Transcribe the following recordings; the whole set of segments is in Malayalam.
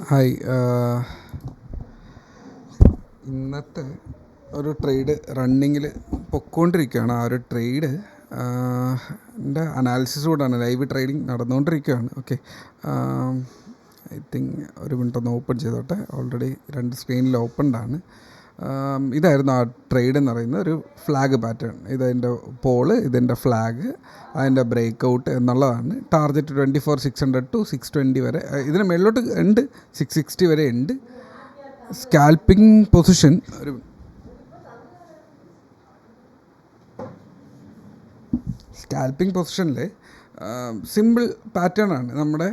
ഹായ്. ഇന്നത്തെ ഒരു ട്രേഡ് റണ്ണിങ്ങിൽ പൊക്കോണ്ടിരിക്കുകയാണ്. ആ ഒരു ട്രേഡ് ൻ്റെ അനാലിസിസ് കൂടാണ്. ലൈവ് ട്രേഡിങ് നടന്നുകൊണ്ടിരിക്കുകയാണ്. ഓക്കെ, ഐ തിങ്ക് ഒരു മിനിറ്റ് ഒന്ന് ഓപ്പൺ ചെയ്തോട്ടെ. ഓൾറെഡി 2 സ്ക്രീനിൽ ഓപ്പൺഡാണ്. ഇതായിരുന്നു ആ ട്രേഡ് എന്ന് പറയുന്നത്. ഒരു ഫ്ലാഗ് പാറ്റേൺ. ഇതതിൻ്റെ പോള്, ഇതിൻ്റെ ഫ്ലാഗ്, അതിൻ്റെ ബ്രേക്ക് ഔട്ട് എന്നുള്ളതാണ്. ടാർഗറ്റ് 24,600 to 620 വരെ. ഇതിന് മേളിലോട്ട് ഉണ്ട്, 660 വരെ ഉണ്ട്. സ്കാൽപ്പിംഗ് പൊസിഷൻ ഒരു സ്കാൽപ്പിംഗ് പൊസിഷനിൽ സിമ്പിൾ പാറ്റേൺ ആണ്. നമ്മുടെ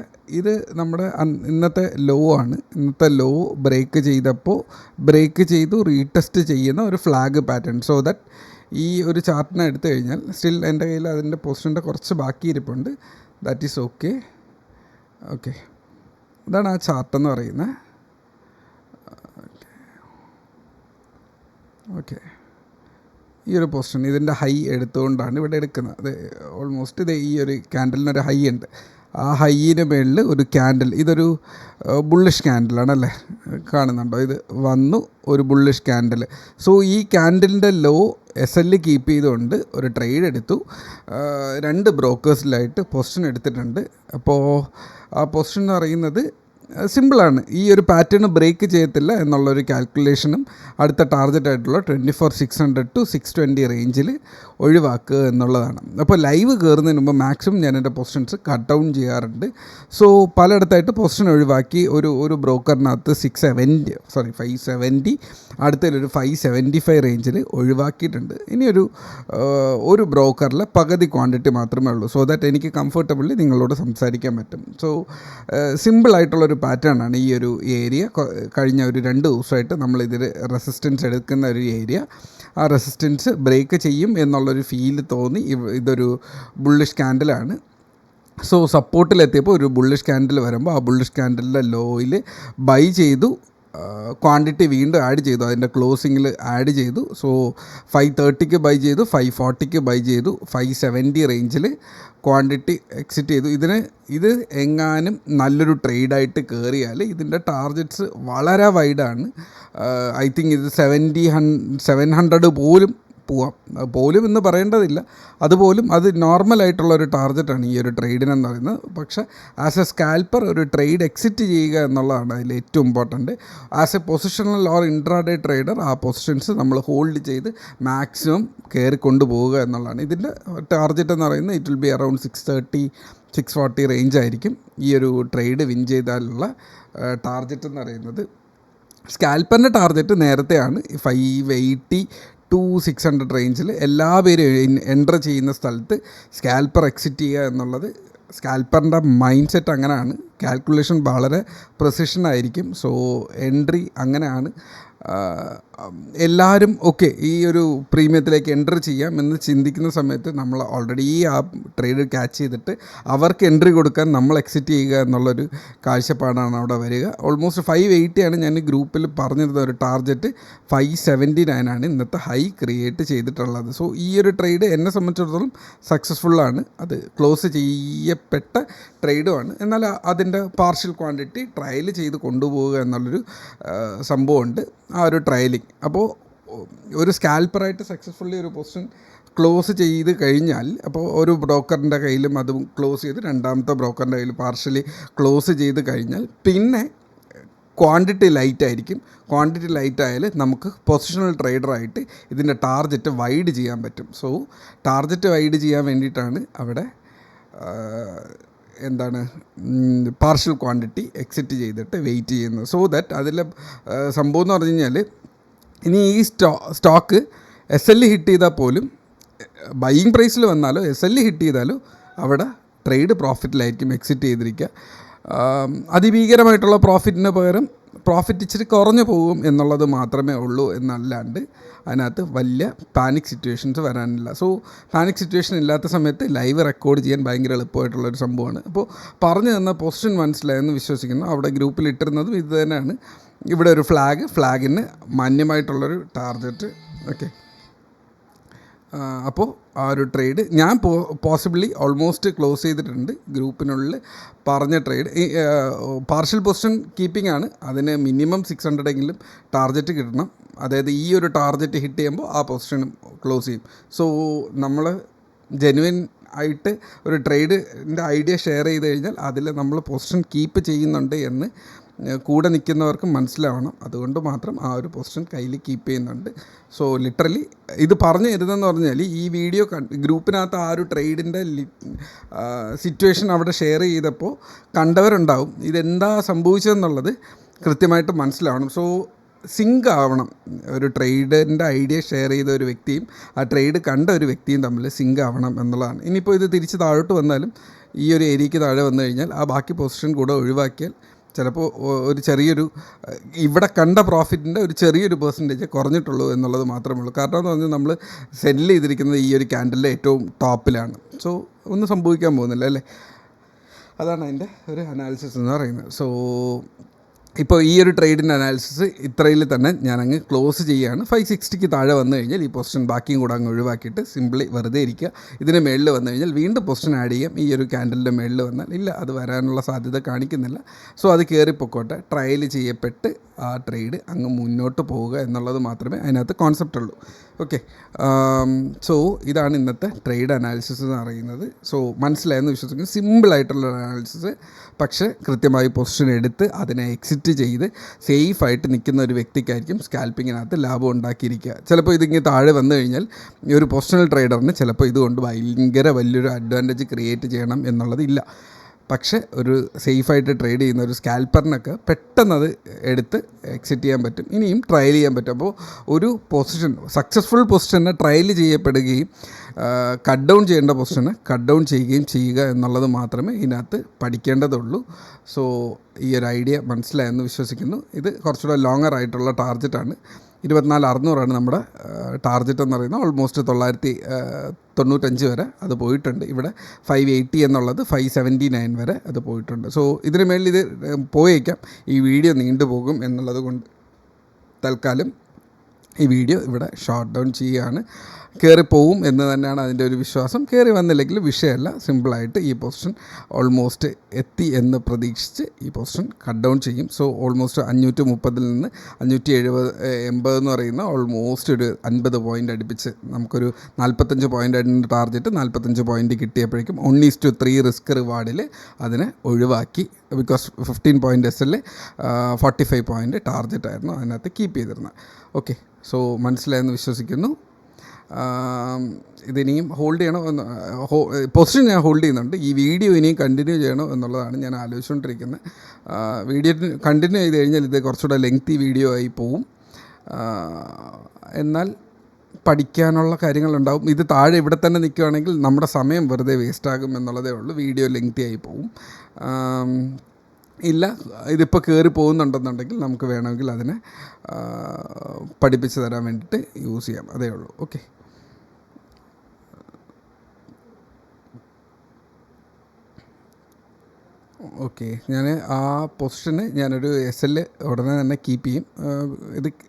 ഇന്നത്തെ ലോ ആണ്. ഇന്നത്തെ ലോ ബ്രേക്ക് ചെയ്തു റീടെസ്റ്റ് ചെയ്യുന്ന ഒരു ഫ്ലാഗ് പാറ്റേൺ. സോ ദാറ്റ് ഈ ഒരു ചാർട്ടിനെ എടുത്തു കഴിഞ്ഞാൽ സ്റ്റിൽ എൻ്റെ കയ്യിൽ അതിൻ്റെ പൊസിഷൻ്റെ കുറച്ച് ബാക്കി ഇരിപ്പുണ്ട്. That is okay. ഇതാണ് ആ ചാർട്ടെന്ന് പറയുന്നത്. ഓക്കെ, ഈ ഒരു പൊസിഷൻ ഇതിൻ്റെ ഹൈ എടുത്തുകൊണ്ടാണ് ഇവിടെ എടുക്കുന്നത്. അത് ഓൾമോസ്റ്റ് ഇത് ഈ ഒരു ക്യാൻഡലിനൊരു ഹൈ ഉണ്ട്. ആ ഹൈയിന് മുകളിൽ ഒരു ക്യാൻഡിൽ, ഇതൊരു ബുള്ളിഷ് ക്യാൻഡിലാണല്ലേ, കാണുന്നുണ്ടോ? ഇത് വന്നു ഒരു ബുള്ളിഷ് ക്യാൻഡിൽ. സോ ഈ ക്യാൻഡിലിൻ്റെ ലോ SL കീപ്പ് ചെയ്തുകൊണ്ട് ഒരു ട്രേഡ് എടുത്തു. 2 ബ്രോക്കേഴ്സിലായിട്ട് പൊസിഷൻ എടുത്തിട്ടുണ്ട്. അപ്പോൾ ആ പൊസിഷൻ എന്ന് പറയുന്നത് സിമ്പിളാണ്. ഈ ഒരു പാറ്റേൺ ബ്രേക്ക് ചെയ്യത്തില്ല എന്നുള്ളൊരു കാൽക്കുലേഷനും അടുത്ത ടാർഗറ്റായിട്ടുള്ള 24,600 to 620 റേഞ്ചിൽ ഒഴിവാക്കുക എന്നുള്ളതാണ്. അപ്പോൾ ലൈവ് കയറുന്നതിന് മുമ്പ് മാക്സിമം ഞാൻ എൻ്റെ പൊസിഷൻസ് കട്ട് ഡൗൺ ചെയ്യാറുണ്ട്. സോ പലയിടത്തായിട്ട് പൊസിഷൻ ഒഴിവാക്കി ഒരു ബ്രോക്കറിനകത്ത് 570, അടുത്തൊരു 575 റേഞ്ചിൽ ഒഴിവാക്കിയിട്ടുണ്ട്. ഇനിയൊരു ബ്രോക്കറിൽ പകുതി ക്വാണ്ടിറ്റി മാത്രമേ ഉള്ളൂ. സോ ദാറ്റ് എനിക്ക് കംഫർട്ടബിളി നിങ്ങളോട് സംസാരിക്കാൻ പറ്റും. സോ സിമ്പിളായിട്ടുള്ളൊരു പാറ്റേൺ ആണ് ഈ ഒരു ഏരിയ. കഴിഞ്ഞ ഒരു 2 ദിവസമായിട്ട് നമ്മളിതിൽ റെസിസ്റ്റൻസ് എടുക്കുന്ന ഒരു ഏരിയ. ആ റെസിസ്റ്റൻസ് ബ്രേക്ക് ചെയ്യും എന്നുള്ളൊരു ഫീൽ തോന്നി. ഇതൊരു ബുള്ളിഷ് ക്യാൻഡിലാണ്. സോ സപ്പോർട്ടിലെത്തിയപ്പോൾ ഒരു ബുള്ളിഷ് ക്യാൻഡിൽ വരുമ്പോൾ ആ ബുള്ളിഷ് ക്യാൻഡിലിൻ്റെ ലോയിൽ ബൈ ചെയ്തു. ക്വാണ്ടിറ്റി വീണ്ടും ആഡ് ചെയ്തു, അതിൻ്റെ ക്ലോസിങ്ങിൽ ആഡ് ചെയ്തു. സോ 530 ബൈ ചെയ്തു, 540 ബൈ ചെയ്തു, 570 റേഞ്ചിൽ ക്വാണ്ടിറ്റി എക്സിറ്റ് ചെയ്തു. ഇത് എങ്ങാനും നല്ലൊരു ട്രേഡായിട്ട് കയറിയാൽ ഇതിൻ്റെ ടാർഗറ്റ്സ് വളരെ വൈഡാണ്. ഐ തിങ്ക് ഇത് 700 പോലും എന്ന് പറയേണ്ടതില്ല. അതുപോലും അത് നോർമലായിട്ടുള്ളൊരു ടാർഗറ്റാണ് ഈ ഒരു ട്രേഡിനെന്ന് പറയുന്നത്. പക്ഷേ ആസ് എ സ്കാൽപ്പർ ഒരു ട്രേഡ് എക്സിറ്റ് ചെയ്യുക എന്നുള്ളതാണ് അതിൽ ഏറ്റവും important. As A positional or intraday trader ആ പൊസിഷൻസ് നമ്മൾ ഹോൾഡ് ചെയ്ത് മാക്സിമം കയറി കൊണ്ടുപോവുക എന്നുള്ളതാണ് ഇതിൻ്റെ ടാർഗറ്റ് എന്ന് പറയുന്നത്. It will be around 630, 640 range ആയിരിക്കും ഈ ഒരു ട്രേഡ് വിൻ ചെയ്താലുള്ള ടാർഗറ്റ് എന്ന് പറയുന്നത്. സ്കാൽപ്പറിൻ്റെ ടാർഗറ്റ് നേരത്തെയാണ് 580 to 600 റേഞ്ചിൽ എല്ലാവരും എൻ്റർ ചെയ്യുന്ന സ്ഥലത്ത് സ്കാൽപ്പർ എക്സിറ്റ് ചെയ്യുക എന്നുള്ളത്. സ്കാൽപ്പറിൻ്റെ മൈൻഡ് സെറ്റ് അങ്ങനെയാണ്. കാൽക്കുലേഷൻ വളരെ പ്രിസിഷനായിരിക്കും. സോ എൻട്രി അങ്ങനെയാണ്. എല്ലാവരും ഓക്കെ ഈ ഒരു പ്രീമിയത്തിലേക്ക് എൻ്റർ ചെയ്യാം എന്ന് ചിന്തിക്കുന്ന സമയത്ത് നമ്മൾ ഓൾറെഡി ആ ട്രേഡ് ക്യാച്ച് ചെയ്തിട്ട് അവർക്ക് എൻട്രി കൊടുക്കാൻ നമ്മൾ എക്സിറ്റ് ചെയ്യുക എന്നുള്ളൊരു കാഴ്ചപ്പാടാണ് അവിടെ വരിക. ഓൾമോസ്റ്റ് 580 ആണ് ഞാൻ ഗ്രൂപ്പിൽ പറഞ്ഞിരുന്ന ഒരു ടാർഗറ്റ്. 579 ആണ് ഇന്നത്തെ ഹൈ ക്രിയേറ്റ് ചെയ്തിട്ടുള്ളത്. സോ ഈ ഒരു ട്രേഡ് എന്നെ സംബന്ധിച്ചിടത്തോളം സക്സസ്ഫുള്ളാണ്. അത് ക്ലോസ് ചെയ്യപ്പെട്ട ട്രേഡുമാണ്. എന്നാൽ അതിൻ്റെ പാർഷ്യൽ ക്വാണ്ടിറ്റി ട്രയൽ ചെയ്ത് കൊണ്ടുപോവുക എന്നുള്ളൊരു സംഭവമുണ്ട്, ആ ഒരു ട്രയലിംഗ്. അപ്പോൾ ഒരു സ്കാൽപ്പറായിട്ട് സക്സസ്ഫുള്ളി ഒരു പൊസിഷൻ ക്ലോസ് ചെയ്ത് കഴിഞ്ഞാൽ, അപ്പോൾ ഒരു ബ്രോക്കറിൻ്റെ കയ്യിലും അതും ക്ലോസ് ചെയ്ത് രണ്ടാമത്തെ ബ്രോക്കറിൻ്റെ കയ്യിൽ പാർഷ്യലി ക്ലോസ് ചെയ്ത് കഴിഞ്ഞാൽ പിന്നെ ക്വാണ്ടിറ്റി ലൈറ്റായിരിക്കും. ക്വാണ്ടിറ്റി ലൈറ്റായാൽ നമുക്ക് പൊസിഷണൽ ട്രേഡറായിട്ട് ഇതിൻ്റെ ടാർഗറ്റ് വൈഡ് ചെയ്യാൻ പറ്റും. സോ ടാർഗറ്റ് വൈഡ് ചെയ്യാൻ വേണ്ടിയിട്ടാണ് അവിടെ പാർഷ്യൽ ക്വാണ്ടിറ്റി എക്സിറ്റ് ചെയ്തിട്ട് വെയിറ്റ് ചെയ്യുന്നത്. സോ ദാറ്റ് അതിലെ സംഭവം എന്ന് പറഞ്ഞു കഴിഞ്ഞാൽ ഇനി ഈ സ്റ്റോക്ക് SL ഹിറ്റ് ചെയ്താൽ പോലും, ബൈയിങ് പ്രൈസിൽ വന്നാലോ SL ഹിറ്റ് ചെയ്താലോ അവിടെ ട്രേഡ് പ്രോഫിറ്റിലായിരിക്കും എക്സിറ്റ് ചെയ്തിരിക്കുക. അതിഭീകരമായിട്ടുള്ള പ്രോഫിറ്റിന് പകരം പ്രോഫിറ്റ് ഇച്ചിരി കുറഞ്ഞു പോകും എന്നുള്ളത് മാത്രമേ ഉള്ളൂ എന്നല്ലാണ്ട് അതിനകത്ത് വലിയ പാനിക് സിറ്റുവേഷൻസ് വരാനില്ല. സോ പാനിക് സിറ്റുവേഷൻ ഇല്ലാത്ത സമയത്ത് ലൈവ് റെക്കോർഡ് ചെയ്യാൻ ഭയങ്കര എളുപ്പമായിട്ടുള്ളൊരു സംഭവമാണ്. അപ്പോൾ പറഞ്ഞു തന്ന പൊസിഷൻ മനസ്സിലായെന്ന് വിശ്വസിക്കുന്നു. അവിടെ ഗ്രൂപ്പിൽ ഇട്ടിരുന്നതും ഇത് തന്നെയാണ്. ഇവിടെ ഒരു ഫ്ലാഗിന് മാന്യമായിട്ടുള്ളൊരു ടാർഗറ്റ്. ഓക്കെ, അപ്പോൾ ആ ഒരു ട്രേഡ് ഞാൻ പോസിബിളി ഓൾമോസ്റ്റ് ക്ലോസ് ചെയ്തിട്ടുണ്ട്. ഗ്രൂപ്പിനുള്ളിൽ പറഞ്ഞ ട്രേഡ് പാർഷ്യൽ പൊസിഷൻ കീപ്പിംഗ് ആണ്. അതിന് മിനിമം 600 എങ്കിലും ടാർഗറ്റ് കിട്ടണം. അതായത് ഈ ഒരു ടാർഗറ്റ് ഹിറ്റ് ചെയ്യുമ്പോൾ ആ പൊസിഷനും ക്ലോസ് ചെയ്യും. സോ നമ്മൾ ജെനുവിൻ ആയിട്ട് ഒരു ട്രേഡിൻ്റെ ഐഡിയ ഷെയർ ചെയ്ത് കഴിഞ്ഞാൽ അതിൽ നമ്മൾ പൊസിഷൻ കീപ്പ് ചെയ്യുന്നുണ്ട് എന്ന് കൂടെ നിൽക്കുന്നവർക്ക് മനസ്സിലാവണം. അതുകൊണ്ട് മാത്രം ആ ഒരു പൊസിഷൻ കയ്യിൽ കീപ്പ് ചെയ്യുന്നുണ്ട്. സോ ലിറ്ററലി ഇത് പറഞ്ഞു തരുന്നതെന്ന് പറഞ്ഞാൽ ഈ വീഡിയോ ഗ്രൂപ്പിനകത്ത് ആ ഒരു ട്രേഡിൻ്റെ സിറ്റുവേഷൻ അവിടെ ഷെയർ ചെയ്തപ്പോൾ കണ്ടവരുണ്ടാവും. ഇതെന്താ സംഭവിച്ചതെന്നുള്ളത് കൃത്യമായിട്ട് മനസ്സിലാവണം. സോ സിങ്ക് ആവണം. ഒരു ട്രേഡിൻ്റെ ഐഡിയ ഷെയർ ചെയ്ത ഒരു വ്യക്തിയും ആ ട്രേഡ് കണ്ട ഒരു വ്യക്തിയും തമ്മിൽ സിങ്ക് ആവണം എന്നുള്ളതാണ്. ഇനിയിപ്പോൾ ഇത് തിരിച്ച് താഴോട്ട് വന്നാലും ഈ ഒരു ഏരിയയ്ക്ക് താഴെ വന്നു കഴിഞ്ഞാൽ ആ ബാക്കി പൊസിഷൻ കൂടെ ഒഴിവാക്കിയാൽ ചിലപ്പോൾ ഒരു ചെറിയൊരു ഇവിടെ കണ്ട പ്രോഫിറ്റിൻ്റെ ഒരു ചെറിയൊരു പെർസെൻറ്റേജ് കുറഞ്ഞിട്ടുള്ളൂ എന്നുള്ളത് മാത്രമേ ഉള്ളൂ. കാരണം എന്ന് പറഞ്ഞാൽ നമ്മൾ സെല്ല് ചെയ്തിരിക്കുന്നത് ഈ ഒരു ക്യാൻഡലിൻ്റെ ഏറ്റവും ടോപ്പിലാണ്. സോ ഒന്നും സംഭവിക്കാൻ പോകുന്നില്ല അല്ലേ. അതാണ് അതിൻ്റെ ഒരു അനാലിസിസ് എന്ന് പറയുന്നത്. സോ ഇപ്പോൾ ഈ ഒരു ട്രേഡിൻ്റെ അനാലിസിസ് ഇത്രയിൽ തന്നെ ഞാനങ്ങ് ക്ലോസ് ചെയ്യുകയാണ്. 560 താഴെ വന്നു കഴിഞ്ഞാൽ ഈ പൊസിഷൻ ബാക്കിയും കൂടെ അങ്ങ് ഒഴിവാക്കിയിട്ട് സിംപ്ലി വെറുതെ ഇരിക്കുക. ഇതിന് മേളിൽ വന്നു കഴിഞ്ഞാൽ വീണ്ടും പൊസിഷൻ ആഡ് ചെയ്യാം. ഈ ഒരു ക്യാൻഡലിൻ്റെ മേളിൽ വന്നാൽ ഇല്ല, അത് വരാനുള്ള സാധ്യത കാണിക്കുന്നില്ല. സോ അത് കയറിപ്പൊക്കോട്ടെ. ട്രയൽ ചെയ്യപ്പെട്ട് ആ ട്രേഡ് അങ്ങ് മുന്നോട്ട് പോവുക എന്നുള്ളത് മാത്രമേ അതിനകത്ത് കോൺസെപ്റ്റ് ഉള്ളൂ. ഓക്കെ, സോ ഇതാണ് ഇന്നത്തെ ട്രേഡ് അനാലിസിസ് എന്ന് പറയുന്നത്. സോ മനസ്സിലായെന്ന് വിശ്വസിക്കുന്നു. സിമ്പിളായിട്ടുള്ള അനാലിസിസ്, പക്ഷേ കൃത്യമായി പൊസിഷൻ എടുത്ത് അതിനെ എക്സിറ്റ് ചെയ്ത് സേഫായിട്ട് നിൽക്കുന്ന ഒരു വ്യക്തിക്കായിരിക്കും സ്കാൽപ്പിങ്ങിനകത്ത് ലാഭം ഉണ്ടാക്കിയിരിക്കുക. ചിലപ്പോൾ ഇതിങ്ങനെ താഴെ വന്നു കഴിഞ്ഞാൽ ഈ ഒരു പൊസിഷണൽ ട്രേഡറിന് ചിലപ്പോൾ ഇതുകൊണ്ട് ഭയങ്കര വലിയൊരു അഡ്വാൻറ്റേജ് ക്രിയേറ്റ് ചെയ്യണം എന്നുള്ളതില്ല. പക്ഷേ ഒരു സേഫായിട്ട് ട്രേഡ് ചെയ്യുന്ന ഒരു സ്കാൽപ്പറിനൊക്കെ പെട്ടെന്നത് എടുത്ത് എക്സിറ്റ് ചെയ്യാൻ പറ്റും. ഇനിയും ട്രയൽ ചെയ്യാൻ പറ്റും. അപ്പോൾ ഒരു പൊസിഷൻ സക്സസ്ഫുൾ പൊസിഷനെ ട്രയൽ ചെയ്യപ്പെടുകയും കട്ട് ഡൗൺ ചെയ്യേണ്ട പൊസിഷനെ കട്ട് ഡൗൺ ചെയ്യുകയും ചെയ്യുക എന്നുള്ളത് മാത്രമേ ഇതിനകത്ത് പഠിക്കേണ്ടതുള്ളൂ. സോ ഈ ഒരു ഐഡിയ മനസ്സിലായെന്ന് വിശ്വസിക്കുന്നു. ഇത് കുറച്ചുകൂടെ ലോങ്ങർ ആയിട്ടുള്ള ടാർഗറ്റാണ്. 24,600 നമ്മുടെ ടാർഗറ്റ് എന്ന് പറയുന്നത്. ഓൾമോസ്റ്റ് 995 വരെ അത് പോയിട്ടുണ്ട്. ഇവിടെ 580 എന്നുള്ളത് 579 വരെ അത് പോയിട്ടുണ്ട്. സോ ഇതിന് മേളിൽ ഇത് പോയേക്കാം. ഈ വീഡിയോ നീണ്ടുപോകും എന്നുള്ളത് കൊണ്ട് തൽക്കാലം ഈ വീഡിയോ ഇവിടെ ഷോർട്ട് ഡൗൺ ചെയ്യുകയാണ്. കയറിപ്പോവും എന്ന് തന്നെയാണ് അതിൻ്റെ ഒരു വിശ്വാസം. കയറി വന്നില്ലെങ്കിൽ വിഷയമല്ല. സിമ്പിളായിട്ട് ഈ പൊസിഷൻ ഓൾമോസ്റ്റ് എത്തി എന്ന് പ്രതീക്ഷിച്ച് ഈ പൊസിഷൻ കട്ട് ഡൗൺ ചെയ്യും. സോ ഓൾമോസ്റ്റ് 530 നിന്ന് 580 എന്ന് പറയുന്ന ഓൾമോസ്റ്റ് ഒരു 50 പോയിൻ്റ് അടുപ്പിച്ച് നമുക്കൊരു 45 പോയിൻ്റ് ആയിട്ട് ടാർഗറ്റ് 45 പോയിൻ്റ് കിട്ടിയപ്പോഴേക്കും 1:3 റിസ്ക് റിവാർഡിൽ അതിനെ ഒഴിവാക്കി. Because 15 point S L 45 point ടാർഗറ്റായിരുന്നു അതിനകത്ത് കീപ്പ് ചെയ്തിരുന്നത്. ഓക്കെ, സോ മനസ്സിലായെന്ന് വിശ്വസിക്കുന്നു. ഇതിനിയും ഹോൾഡ് ചെയ്യണോ പൊസിഷൻ ഞാൻ ഹോൾഡ് ചെയ്യുന്നുണ്ട്. ഈ വീഡിയോ ഇനിയും കണ്ടിന്യൂ ചെയ്യണോ എന്നുള്ളതാണ് ഞാൻ ആലോചിച്ചുകൊണ്ടിരിക്കുന്നത്. വീഡിയോ കണ്ടിന്യൂ ചെയ്ത് കഴിഞ്ഞാൽ ഇത് കുറച്ചുകൂടെ ലെങ്തി വീഡിയോ ആയി പോവും. എന്നാൽ പഠിക്കാനുള്ള കാര്യങ്ങളുണ്ടാവും. ഇത് താഴെ ഇവിടെ തന്നെ നിൽക്കുകയാണെങ്കിൽ നമ്മുടെ സമയം വെറുതെ വേസ്റ്റാകും എന്നുള്ളതേ ഉള്ളൂ. വീഡിയോ ലെങ്തി ആയി പോവും. ഇല്ല, ഇതിപ്പോൾ കയറി പോകുന്നുണ്ടെന്നുണ്ടെങ്കിൽ നമുക്ക് വേണമെങ്കിൽ അതിനെ പഠിപ്പിച്ച് തരാൻ വേണ്ടിയിട്ട് യൂസ് ചെയ്യാം. അതേ ഉള്ളൂ. ഓക്കെ, ഓക്കെ, ഞാൻ ആ പൊസിഷന് ഞാനൊരു SL ഉടനെ തന്നെ കീപ്പ് ചെയ്യും.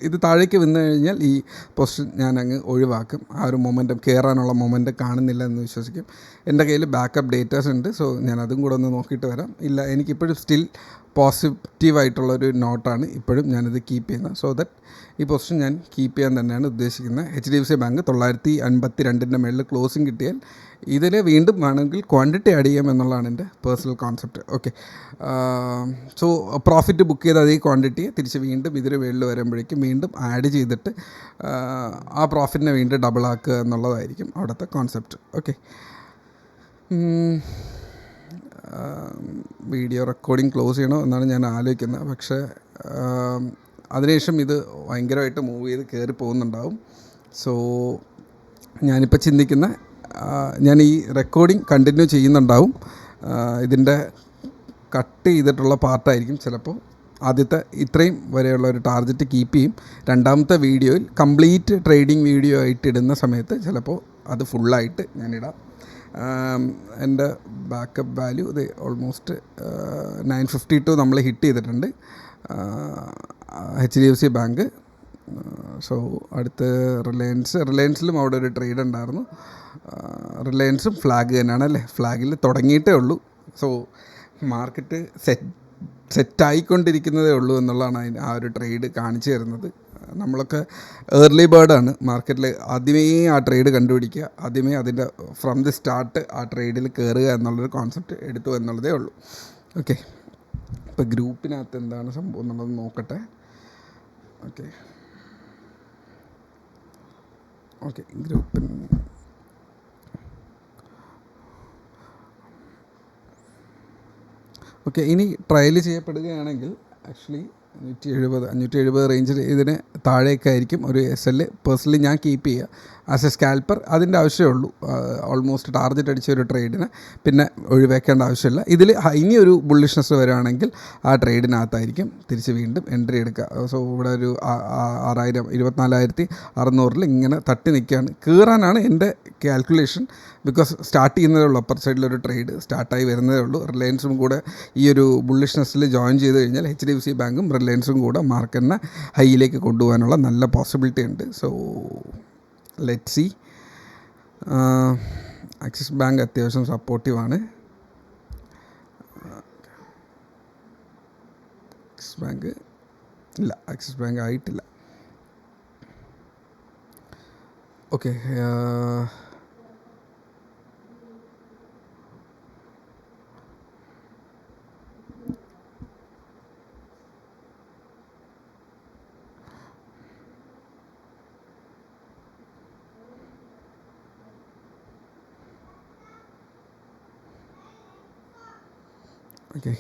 ഇത് താഴേക്ക് വന്നു കഴിഞ്ഞാൽ ഈ പൊസിഷൻ ഞാനങ്ങ് ഒഴിവാക്കും. ആ ഒരു മൊമെൻറ്റം കയറാനുള്ള മൊമെൻറ്റം കാണുന്നില്ല എന്ന് വിശ്വസിക്കും. എൻ്റെ കയ്യിൽ ബാക്കപ്പ് ഡേറ്റാസ് ഉണ്ട്. സോ ഞാൻ അതും കൂടെ ഒന്ന് നോക്കിയിട്ട് വരാം. ഇല്ല, എനിക്കിപ്പോഴും സ്റ്റിൽ പോസിറ്റീവായിട്ടുള്ളൊരു നോട്ടാണ് ഇപ്പോഴും ഞാനിത് കീപ്പ് ചെയ്യുന്നത്. സോ ദാറ്റ് ഈ പൊസിഷൻ ഞാൻ കീപ്പ് ചെയ്യാൻ തന്നെയാണ് ഉദ്ദേശിക്കുന്നത്. HDFC ബാങ്ക് 952 മേളിൽ ക്ലോസിങ് കിട്ടിയാൽ ഇതിൽ വീണ്ടും വേണമെങ്കിൽ ക്വാണ്ടിറ്റി ആഡ് ചെയ്യാം എന്നുള്ളതാണ് എൻ്റെ personal concept. Okay, so profit book ചെയ്ത അതേ ക്വാണ്ടിറ്റിയെ തിരിച്ച് വീണ്ടും ഇതിന് മേളിൽ വരുമ്പോഴേക്കും വീണ്ടും ആഡ് ചെയ്തിട്ട് ആ പ്രോഫിറ്റിനെ വീണ്ടും ഡബിൾ ആക്കുക എന്നുള്ളതായിരിക്കും അവിടുത്തെ concept. Okay, video recording close ചെയ്യണോ എന്നാണ് ഞാൻ ആലോചിക്കുന്നത്. പക്ഷേ അതിനുശേഷം ഇത് ഭയങ്കരമായിട്ട് മൂവ് ചെയ്ത് കയറി പോകുന്നുണ്ടാവും. സോ ഞാനിപ്പോൾ ചിന്തിക്കുന്ന ഞാൻ ഈ റെക്കോർഡിംഗ് കണ്ടിന്യൂ ചെയ്യുന്നുണ്ടാവും. ഇതിൻ്റെ കട്ട് ചെയ്തിട്ടുള്ള പാർട്ടായിരിക്കും ചിലപ്പോൾ. ആദ്യത്തെ ഇത്രയും വരെയുള്ള ഒരു ടാർഗറ്റ് കീപ്പ് ചെയ്യും. രണ്ടാമത്തെ വീഡിയോയിൽ കംപ്ലീറ്റ് ട്രേഡിംഗ് വീഡിയോ ആയിട്ട് ഇടുന്ന സമയത്ത് ചിലപ്പോൾ അത് ഫുള്ളായിട്ട് ഞാനിടാം. എൻ്റെ ബാക്കപ്പ് വാല്യൂ ഇത് ഓൾമോസ്റ്റ് 952 നമ്മൾ ഹിറ്റ് ചെയ്തിട്ടുണ്ട്. HDFC ബാങ്ക് സോ അടുത്ത് റിലയൻസിലും അവിടെ ഒരു ട്രേഡ് ഉണ്ടായിരുന്നു. റിലയൻസും ഫ്ലാഗ് തന്നെയാണ് അല്ലേ, ഫ്ലാഗിൽ തുടങ്ങിയിട്ടേ ഉള്ളൂ. സോ മാർക്കറ്റ് സെറ്റായിക്കൊണ്ടിരിക്കുന്നതേ ഉള്ളൂ എന്നുള്ളതാണ് ആ ഒരു ട്രേഡ് കാണിച്ചു തരുന്നത്. നമ്മളൊക്കെ ഏർലി ബേർഡാണ് മാർക്കറ്റിൽ. ആദ്യമേ ആ ട്രേഡ് കണ്ടുപിടിക്കുക, ആദ്യമേ അതിൻ്റെ ഫ്രം ദി സ്റ്റാർട്ട് ആ ട്രേഡിൽ കയറുക എന്നുള്ളൊരു കോൺസെപ്റ്റ് എടുത്തു എന്നുള്ളതേ ഉള്ളൂ. ഓക്കെ, ഇപ്പോൾ ഗ്രൂപ്പിനകത്ത് എന്താണ് സംഭവം എന്നുള്ളത് നോക്കട്ടെ. ഓക്കെ ഗ്രൂപ്പിന് ഇനി ട്രയൽ ചെയ്യപ്പെടുകയാണെങ്കിൽ ആക്ച്വലി 570 റേഞ്ചിൽ ഇതിന് താഴേക്ക് ആയിരിക്കും ഒരു SL പേഴ്സണലി ഞാൻ കീപ്പ് ചെയ്യുക ആസ് എ സ്കാൽപ്പർ. അതിൻ്റെ ആവശ്യമേ ഉള്ളൂ. ഓൾമോസ്റ്റ് ടാർഗറ്റ് അടിച്ച ഒരു ട്രേഡിന് പിന്നെ ഒഴിവാക്കേണ്ട ആവശ്യമില്ല. ഇതിൽ ഇനിയൊരു ബുള്ളിഷ്നെസ് വരികയാണെങ്കിൽ ആ ട്രേഡിനകത്തായിരിക്കും തിരിച്ച് വീണ്ടും എൻട്രി എടുക്കുക. സോ ഇവിടെ ഒരു 24,600 ഇങ്ങനെ തട്ടി നിൽക്കുകയാണ്. കയറാനാണ് എൻ്റെ കാൽക്കുലേഷൻ. ബിക്കോസ് സ്റ്റാർട്ട് ചെയ്യുന്നതേ ഉള്ളൂ, അപ്പർ സൈഡിലൊരു ട്രേഡ് സ്റ്റാർട്ടായി വരുന്നതേ ഉള്ളൂ. റിലയൻസും കൂടെ ഈ ഒരു ബുള്ളിഷ്നെസ്സിൽ ജോയിൻ ചെയ്ത് കഴിഞ്ഞാൽ HDFC ബാങ്കും റിലയൻസും കൂടെ മാർക്കറ്റിനെ ഹൈയിലേക്ക് കൊണ്ടുപോകാനുള്ള നല്ല പോസിബിലിറ്റി ഉണ്ട്. So let see. Axis bank അത്യാവശ്യം സപ്പോർട്ടീവാണ്. ആക്സിസ് ബാങ്ക് ആയിട്ടില്ല. ഓക്കെ,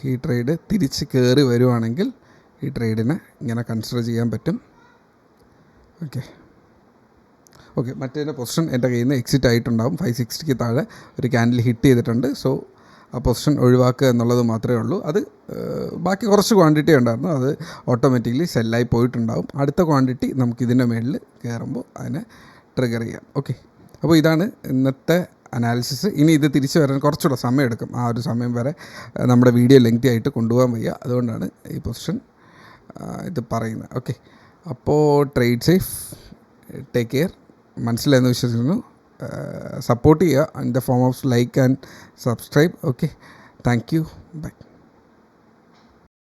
ഈ ട്രേഡ് തിരിച്ച് കയറി വരുവാണെങ്കിൽ ഈ ട്രേഡിനെ ഇങ്ങനെ കൺസിഡർ ചെയ്യാൻ പറ്റും. മറ്റേ പൊസിഷൻ എൻ്റെ കയ്യിൽ നിന്ന് എക്സിറ്റ് ആയിട്ടുണ്ടാവും. 560 താഴെ ഒരു ക്യാൻഡിൽ ഹിറ്റ് ചെയ്തിട്ടുണ്ട്. സോ ആ പൊസിഷൻ ഒഴിവാക്കുക എന്നുള്ളത് മാത്രമേ ഉള്ളൂ. അത് ബാക്കി കുറച്ച് ക്വാണ്ടിറ്റി ഉണ്ടായിരുന്നു, അത് ഓട്ടോമാറ്റിക്കലി സെല്ലായി പോയിട്ടുണ്ടാവും. അടുത്ത ക്വാണ്ടിറ്റി നമുക്കിതിൻ്റെ മേളിൽ കയറുമ്പോൾ അതിനെ ട്രിഗർ ചെയ്യാം. അപ്പോൾ ഇതാണ് ഇന്നത്തെ അനാലിസിസ്. ഇനി ഇത് തിരിച്ച് വരാൻ കുറച്ചുകൂടെ സമയം എടുക്കും. ആ ഒരു സമയം വരെ നമ്മുടെ വീഡിയോ ലെങ്തി ആയിട്ട് കൊണ്ടുപോകാൻ വയ്യ. അതുകൊണ്ടാണ് ഈ പൊസിഷൻ ഇത് പറയുന്നത്. അപ്പോൾ ട്രേഡ് സേഫ്, ടേക്ക് കെയർ. മനസ്സിലായെന്ന് വിശ്വസിക്കുന്നു. സപ്പോർട്ട് ചെയ്യുക in the form of like and subscribe. Thank you, by.